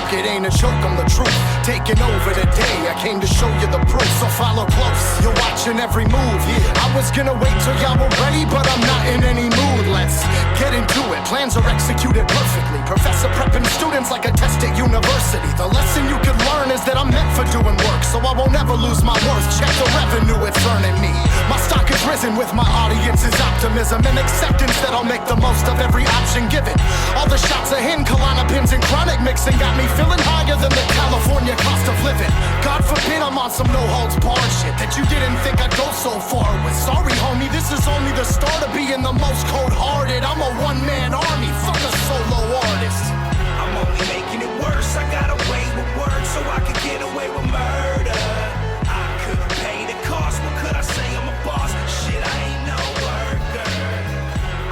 joke, it ain't a joke, I'm the truth. Taking over today, I came to show you the proof. So follow close, you're watching every move. I was gonna wait till y'all were ready, but I'm not in any mood. Let's get into it, plans are executed perfectly. Professor prepping students like a test at university. The lesson you could learn is that I'm meant for doing work, so I won't ever lose my worth. Check the revenue it's earning me. My stock is risen with my audience's optimism and acceptance that I'll make the most of every option given. All the shots of hin, Klonopins and chronic mixing got me feeling higher than the California cost of living. God forbid I'm on some no-holds-barred shit that you didn't think I'd go so far with. Sorry homie, this is only the start of being the most cold-hearted. I'm a one-man army, fuck a solo artist. I'm only making it worse, I got away with words so I could get away with murder. I could pay the cost, what could I say, I'm a boss, shit I ain't no worker.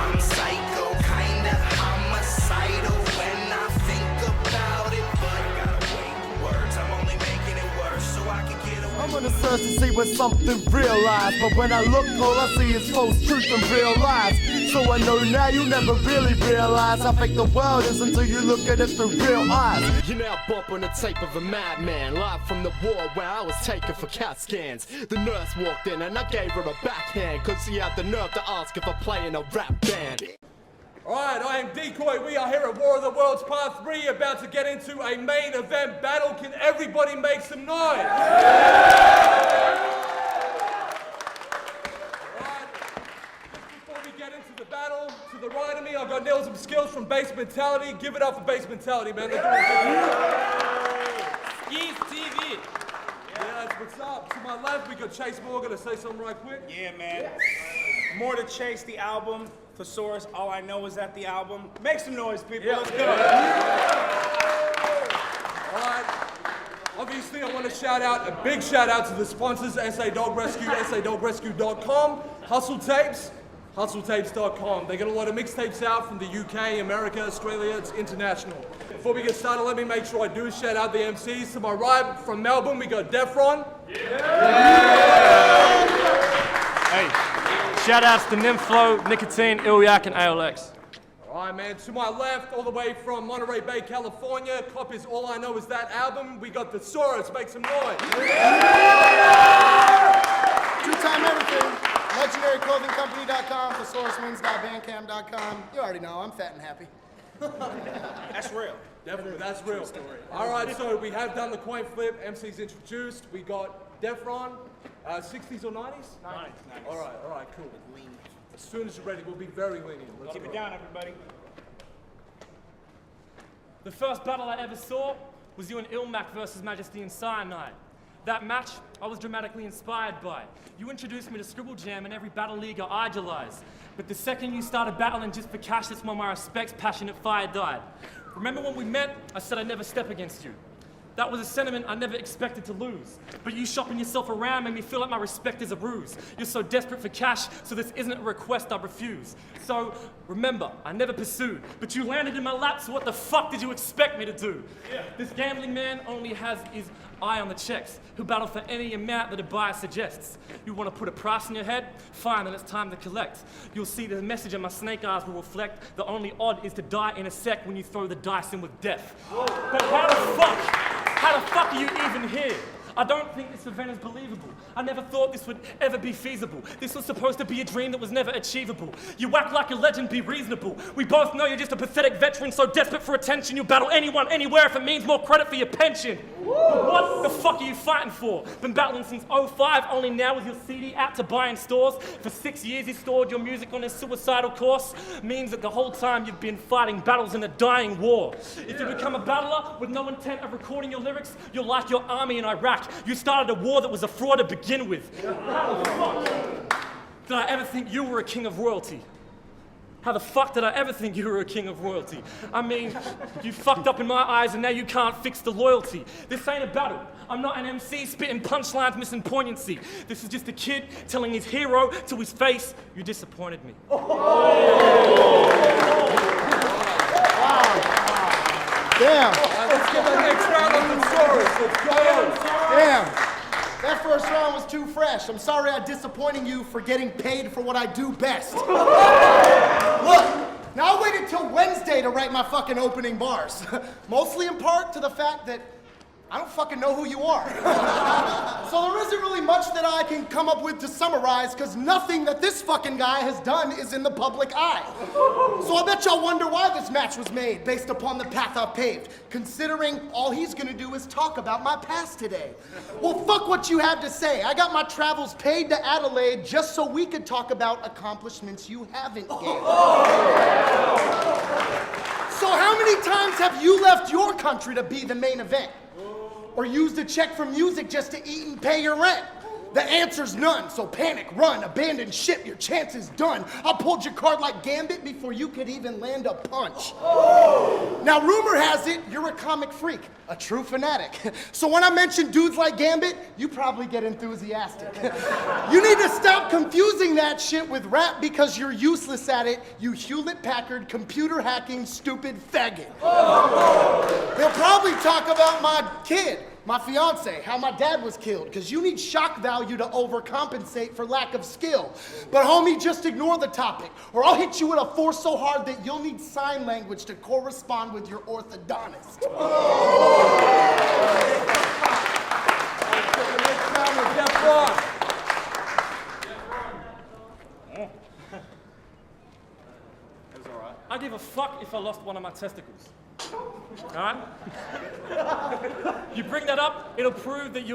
I'm psycho, kinda homicidal when I think about it, but I got away with words, I'm only making it worse so I can get away. I'm on the search to see where something real lies, but when I look, all I see is false truth and real lies. So I know now you never really realize how fake the world is until you look at it through real eyes. You're now bumping the tape of a madman, live from the war where I was taken for CAT scans. The nurse walked in and I gave her a backhand, cause she had the nerve to ask if I play in a rap band. Alright, I am Decoy. We are here at War of the Worlds Part 3, about to get into a main event battle. Can everybody make some noise? Battle. To the right of me, I've got nails and skills from Base Mentality. Give it up for Base Mentality, man. They're doing good. Skis TV. Yeah, that's what's up. To my left, we got Chase Moore. Gonna say something right quick. Yeah, man. More to Chase, the album. Thesaurus, all I know is that the album. Make some noise, people. Yeah. Let's go. All right. Obviously, I want to shout out, a big shout out to the sponsors, SA Dog Rescue, sadogrescue.com, Hustle Tapes, hustletapes.com. They get a lot of mixtapes out from the UK, America, Australia, it's international. Before we get started, let me make sure I do shout out the MCs. To my right, from Melbourne, we got Defron. Hey, shout outs to Nympho, Nicotine, Iliac, and ALX. All right, man. To my left, all the way from Monterey Bay, California, copies All I Know Is That album. We got Thesaurus. Make some noise. Two-time everything. LegendaryClothingCompany.com, ThesaurusWings.bandcamp.com. You already know, I'm fat and happy. That's real. Definitely, that's real. Story. All right, so we have done the coin flip. MC's introduced. We got Defron, 60s or 90s? 90s. All right, cool. As soon as you're ready, we'll be very lenient. Let's Keep go. it down, everybody. The first battle I ever saw was you and Ilmac versus Majesty and Cyanide. That match, I was dramatically inspired by. You introduced me to Scribble Jam and every battle league I idolized. But the second you started battling just for cash, that's when my respect's passionate fire died. Remember when we met, I said I'd never step against you. That was a sentiment I never expected to lose. But you shopping yourself around made me feel like my respect is a ruse. You're so desperate for cash, so this isn't a request I refuse. So, remember, I never pursued, but you landed in my lap, so what the fuck did you expect me to do? Yeah. This gambling man only has his eye on the checks, who battle for any amount that a buyer suggests. You want to put a price in your head? Fine, then it's time to collect. You'll see the message in my snake eyes will reflect. The only odd is to die in a sec when you throw the dice in with death. Whoa. But how the fuck are you even here? I don't think this event is believable. I never thought this would ever be feasible. This was supposed to be a dream that was never achievable. You act like a legend, be reasonable. We both know you're just a pathetic veteran, so desperate for attention, you'll battle anyone, anywhere if it means more credit for your pension. What the fuck are you fighting for? Been battling since 05, only now with your CD out to buy in stores. For 6 years you stored your music on a suicidal course. Means that the whole time you've been fighting battles in a dying war. If you become a battler with no intent of recording your lyrics, you're like your army in Iraq. You started a war that was a fraud to begin with. How the fuck did I ever think you were a king of royalty? How the fuck did I ever think you were a king of royalty? I mean, you fucked up in my eyes and now you can't fix the loyalty. This ain't a battle. I'm not an MC spitting punchlines missing poignancy. This is just a kid telling his hero to his face, you disappointed me. Damn. Let's get the next round of Thesaurus. Let's go. Damn. That first round was too fresh. I'm sorry I'm disappointing you for getting paid for what I do best. Look, Now I waited till Wednesday to write my fucking opening bars. Mostly in part to the fact that I don't fucking know who you are. So there isn't really much that I can come up with to summarize, because nothing that this fucking guy has done is in the public eye. So I bet y'all wonder why this match was made, based upon the path I've paved, considering all he's gonna do is talk about my past today. Well, fuck what you have to say. I got my travels paid to Adelaide just so we could talk about accomplishments you haven't gained. So how many times have you left your country to be the main event? Or used a check from music just to eat and pay your rent? The answer's none, so panic, run, abandon ship, your chance is done. I pulled your card like Gambit before you could even land a punch. Now rumor has it, you're a comic freak, a true fanatic. So when I mention dudes like Gambit, you probably get enthusiastic. You need to stop confusing that shit with rap because you're useless at it, you Hewlett-Packard computer hacking stupid faggot. They'll probably talk about my kid, my fiance, how my dad was killed, because you need shock value to overcompensate for lack of skill. But homie, just ignore the topic, or I'll hit you with a force so hard that you'll need sign language to correspond with your orthodontist. I give a fuck if I lost one of my testicles. Alright? You bring that up, it'll prove that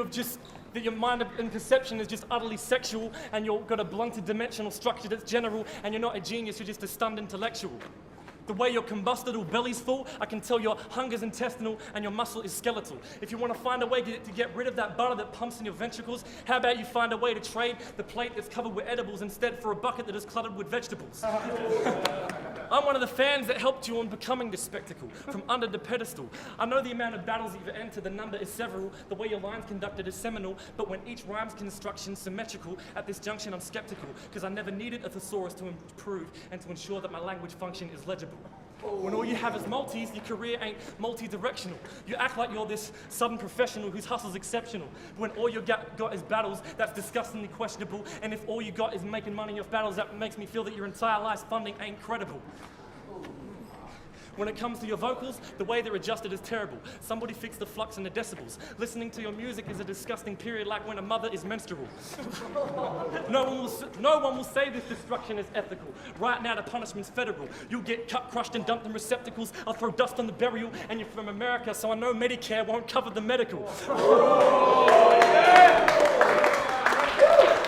that your mind and perception is just utterly sexual and you've got a blunted dimensional structure that's general and you're not a genius, you're just a stunned intellectual. The way your combustible belly's full, I can tell your hunger's intestinal and your muscle is skeletal. If you want to find a way to get rid of that butter that pumps in your ventricles, how about you find a way to trade the plate that's covered with edibles instead for a bucket that is cluttered with vegetables? I'm one of the fans that helped you on becoming this spectacle, from under the pedestal. I know the amount of battles you've entered, the number is several, the way your line's conducted is seminal, but when each rhyme's construction symmetrical, at this junction I'm skeptical, because I never needed a thesaurus to improve and to ensure that my language function is legible. When all you have is multis, your career ain't multi-directional. You act like you're this southern professional whose hustle's exceptional. When all you got is battles, that's disgustingly questionable. And if all you got is making money off battles, that makes me feel that your entire life's funding ain't credible. When it comes to your vocals, the way they're adjusted is terrible. Somebody fix the flux and the decibels. Listening to your music is a disgusting period like when a mother is menstrual. No one will say this destruction is ethical. Right now the punishment's federal. You'll get cut, crushed, and dumped in receptacles. I'll throw dust on the burial, and you're from America, so I know Medicare won't cover the medical.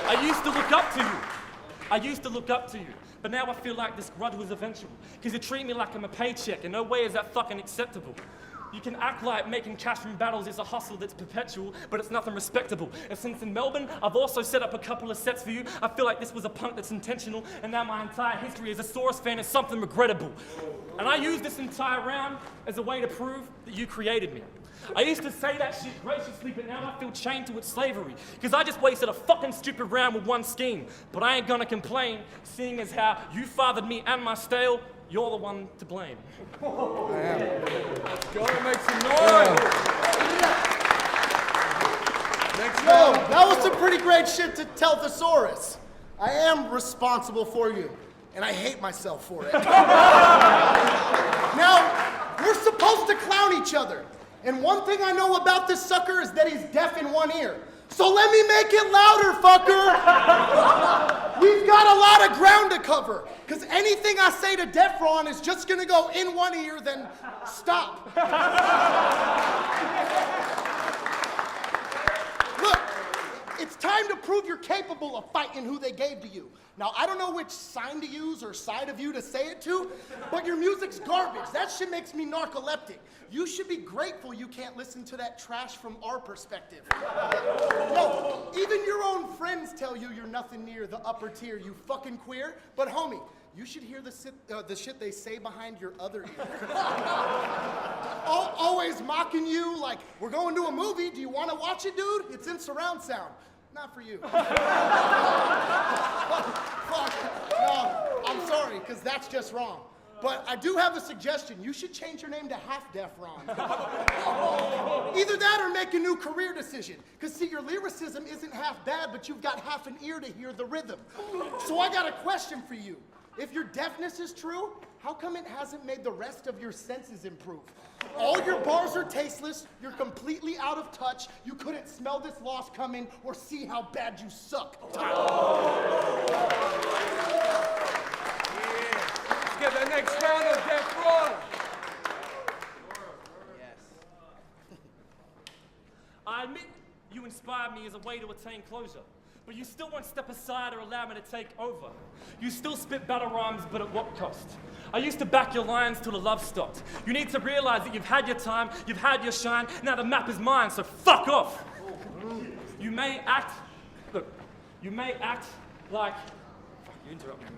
I used to look up to you. But now I feel like this grudge was eventual. Because you treat me like I'm a paycheck, and no way is that fucking acceptable. You can act like making cash from battles is a hustle that's perpetual, but it's nothing respectable. And since in Melbourne, I've also set up a couple of sets for you. I feel like this was a punk that's intentional, and now my entire history as a Saurus fan is something regrettable. And I use this entire round as a way to prove that you created me. I used to say that shit graciously, but now I feel chained to its slavery. Because I just wasted a fucking stupid round with one scheme. But I ain't gonna complain, seeing as how you fathered me and my stale, you're the one to blame. Let's go, make some noise. Yo, that was some pretty great shit to tell Thesaurus. I am responsible for you, and I hate myself for it. Now, we're supposed to clown each other. And one thing I know about this sucker is that he's deaf in one ear. So let me make it louder, fucker! We've got a lot of ground to cover, because anything I say to Defron is just gonna go in one ear, then stop. Look, it's time to prove you're capable of fighting who they gave to you. Now, I don't know which sign to use or side of you to say it to, but your music's garbage. That shit makes me narcoleptic. You should be grateful you can't listen to that trash from our perspective. No, even your own friends tell you you're nothing near the upper tier, you fucking queer. But homie, you should hear the shit they say behind your other ear. Always mocking you like, we're going to a movie, do you want to watch it, dude? It's in surround sound. Not for you. Fuck, no, I'm sorry, because that's just wrong. But I do have a suggestion. You should change your name to Half Defron. Either that or make a new career decision. Because see, your lyricism isn't half bad, but you've got half an ear to hear the rhythm. So I got a question for you. If your deafness is true, how come it hasn't made the rest of your senses improve? All your bars are tasteless, you're completely out of touch, you couldn't smell this loss coming or see how bad you suck. Let's get the next round of Defron. I admit you inspired me as a way to attain closure, but you still won't step aside or allow me to take over. You still spit battle rhymes, but at what cost? I used to back your lines till the love stopped. You need to realize that you've had your time, you've had your shine, now the map is mine, so fuck off! You may act like... Fuck, you interrupt me, man.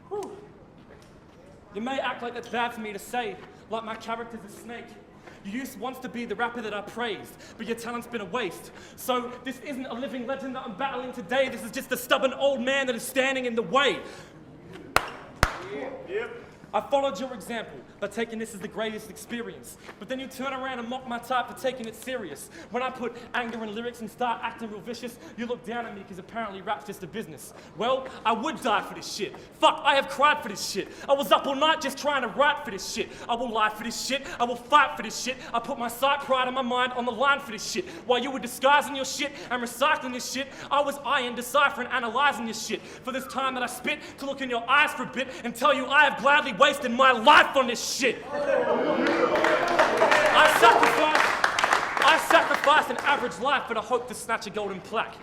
Whew. You may act like that's bad for me to say, like my character's a snake. You used once to be the rapper that I praised, but your talent's been a waste. So this isn't a living legend that I'm battling today, this is just a stubborn old man that is standing in the way. Yep. I followed your example by taking this as the greatest experience, but then you turn around and mock my type for taking it serious. When I put anger in lyrics and start acting real vicious, you look down at me because apparently rap's just a business. Well, I would die for this shit. Fuck, I have cried for this shit. I was up all night just trying to write for this shit. I will lie for this shit. I will fight for this shit. I put my sight, pride, and my mind on the line for this shit. While you were disguising your shit and recycling this shit, I was eyeing, deciphering, analyzing this shit. For this time that I spit, to look in your eyes for a bit and tell you I have gladly wasted my life on this shit. I sacrificed an average life for the hope to snatch a golden plaque.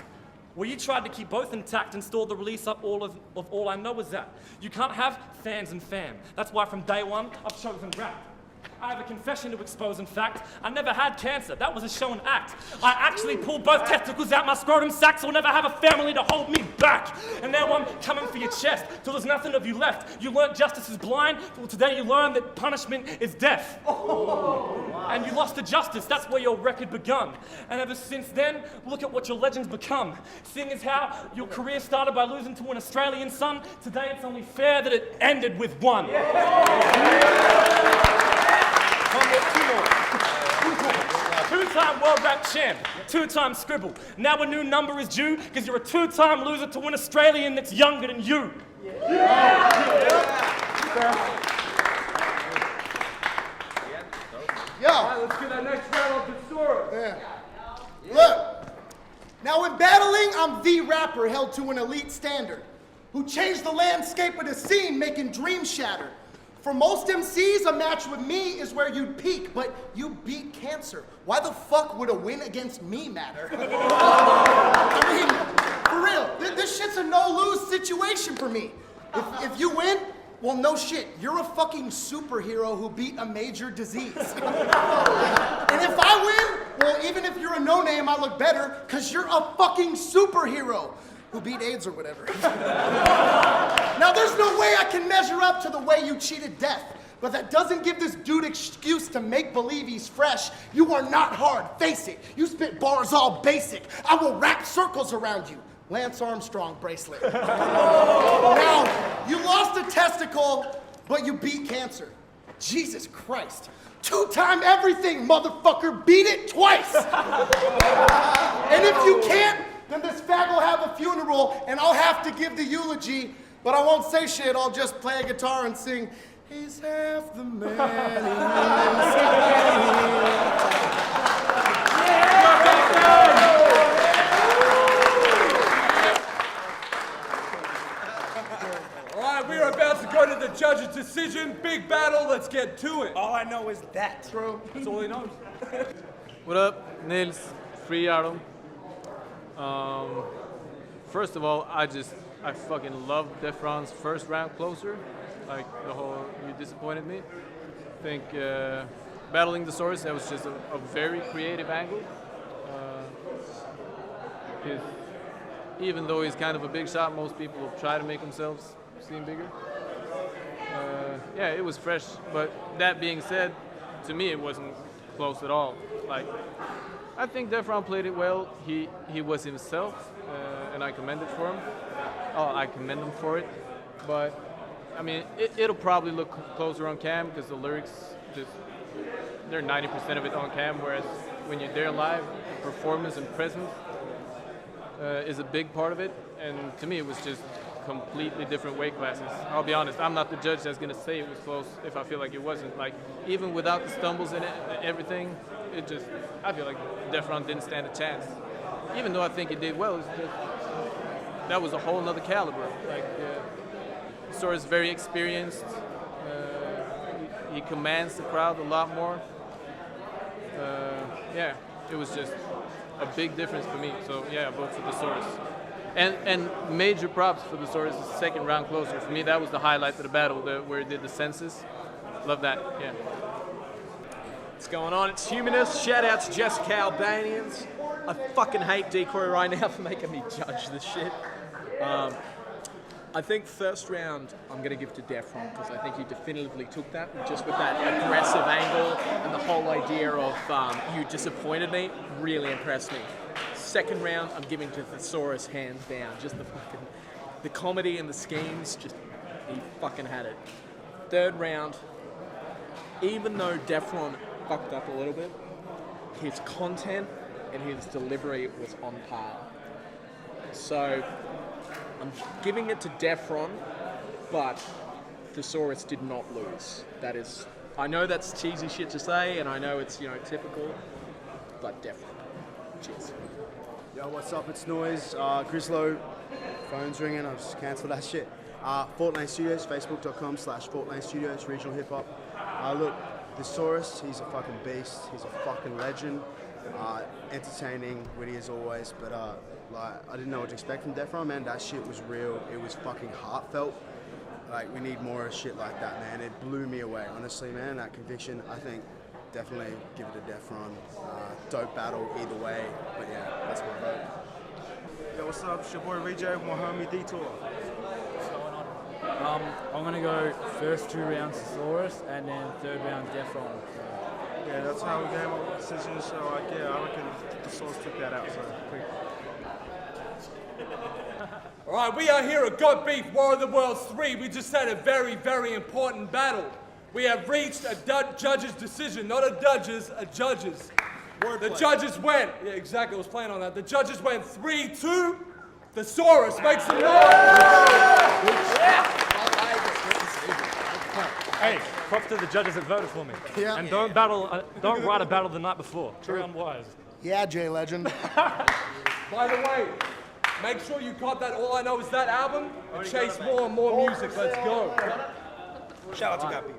Well, you tried to keep both intact and store the release up of all I know is that. You can't have fans and fam. That's why from day one, I've chosen rap. I have a confession to expose, in fact. I never had cancer. That was a show and act. I actually pulled both testicles out my scrotum sac, so I'll never have a family to hold me back. And now I'm coming for your chest, till there's nothing of you left. You learnt justice is blind, well today you learn that punishment is death. And you lost to justice, that's where your record begun. And ever since then, look at what your legends become. Seeing as how your career started by losing to an Australian son, today it's only fair that it ended with one. Two-time world rap champ, two-time scribble. Now a new number is due because you're a two-time loser to an Australian that's younger than you. Yo. All right, let's get that next round of Thesaurus. Yeah. Look, now in battling, I'm the rapper held to an elite standard, who changed the landscape of the scene, making dreams shatter. For most MCs, a match with me is where you'd peak, but you beat cancer. Why the fuck would a win against me matter? I mean, for real, this shit's a no-lose situation for me. If you win, well, no shit, you're a fucking superhero who beat a major disease. And if I win, well, even if you're a no-name, I look better, because you're a fucking superhero who beat AIDS or whatever. Now, there's no way I can measure up to the way you cheated death, but that doesn't give this dude excuse to make believe he's fresh. You are not hard, face it. You spit bars all basic. I will wrap circles around you. Lance Armstrong bracelet. Now, you lost a testicle, but you beat cancer. Jesus Christ. Two-time everything, motherfucker. Beat it twice. And if you can't, then this fag will have a funeral, and I'll have to give the eulogy, but I won't say shit, I'll just play a guitar and sing, he's half the man All right, we are about to go to the judge's decision. Big battle, let's get to it. All I know is that. True. That's all he knows. What up, Nils? Free Adam. First of all, I fucking love Defron's first round closer. Like the whole, you disappointed me. I think battling the Saurus, that was just a very creative angle. Even though he's kind of a big shot, most people will try to make themselves seem bigger. Yeah, it was fresh. But that being said, to me, it wasn't close at all. Like, I think Defron played it well. He was himself, and I commend it for him. Oh, I commend him for it. But I mean, it'll probably look closer on cam because the lyrics, they're 90% of it on cam. Whereas when you're there live, performance and presence is a big part of it. And to me, it was just completely different weight classes. I'll be honest, I'm not the judge that's going to say it was close if I feel like it wasn't. Like, even without the stumbles in it, everything, I feel like Defron didn't stand a chance. Even though I think it did well, it's just, that was a whole nother caliber. Like, Saurus is very experienced. He commands the crowd a lot more. Yeah, it was just a big difference for me. So yeah, I vote for Thesaurus. And major props for Thesaurus' second round closer. For me, that was the highlight of the battle, where he did the census. Love that, yeah. What's going on? It's Humanist. Shout out to Jessica Albanians. I fucking hate Decoy right now for making me judge this shit. I think first round I'm going to give to Defron because I think he definitively took that, just with that aggressive angle and the whole idea of you disappointed me really impressed me. Second round I'm giving to Thesaurus hands down. Just the comedy and the schemes, just he fucking had it. Third round, even though Defron fucked up a little bit, his content and his delivery was on par. So I'm giving it to Defron, but Thesaurus did not lose. That is, I know that's cheesy shit to say, and I know it's, typical, but Defron. Cheers. Yo, what's up? It's Noise. Grislow, phone's ringing. I'll just cancel that shit. Fort Lane Studios, facebook.com/Fort Lane Studios, regional hip hop. Look, Thesaurus, he's a fucking beast. He's a fucking legend. Entertaining, witty as always, but I didn't know what to expect from Defron, man. That shit was real. It was fucking heartfelt. Like, we need more shit like that, man. It blew me away, honestly, man. That conviction, I think, definitely give it to Defron. Dope battle either way, but yeah, that's my vote. Yo, what's up? It's your boy Rejay with my homie Detour. What's going on? I'm gonna go first 2 rounds Saurus and then third round Defron. Yeah, that's how we came up with the decision. So, I reckon the Saurus took that out. So, All right, we are here at Got Beef War of the Worlds 3. We just had a very, very important battle. We have reached a judge's decision, not a judge's, a judge's. The judges went, yeah, exactly, I was playing on that. The judges went 3-2. Thesaurus makes some noise. Hey, props to the judges that voted for me. Yeah. And don't write a battle the night before. Very unwise. Yeah, Jay Legend. By the way, make sure you got that All I Know Is That album and chase more and more music. Let's go. Shout out to Got Beef.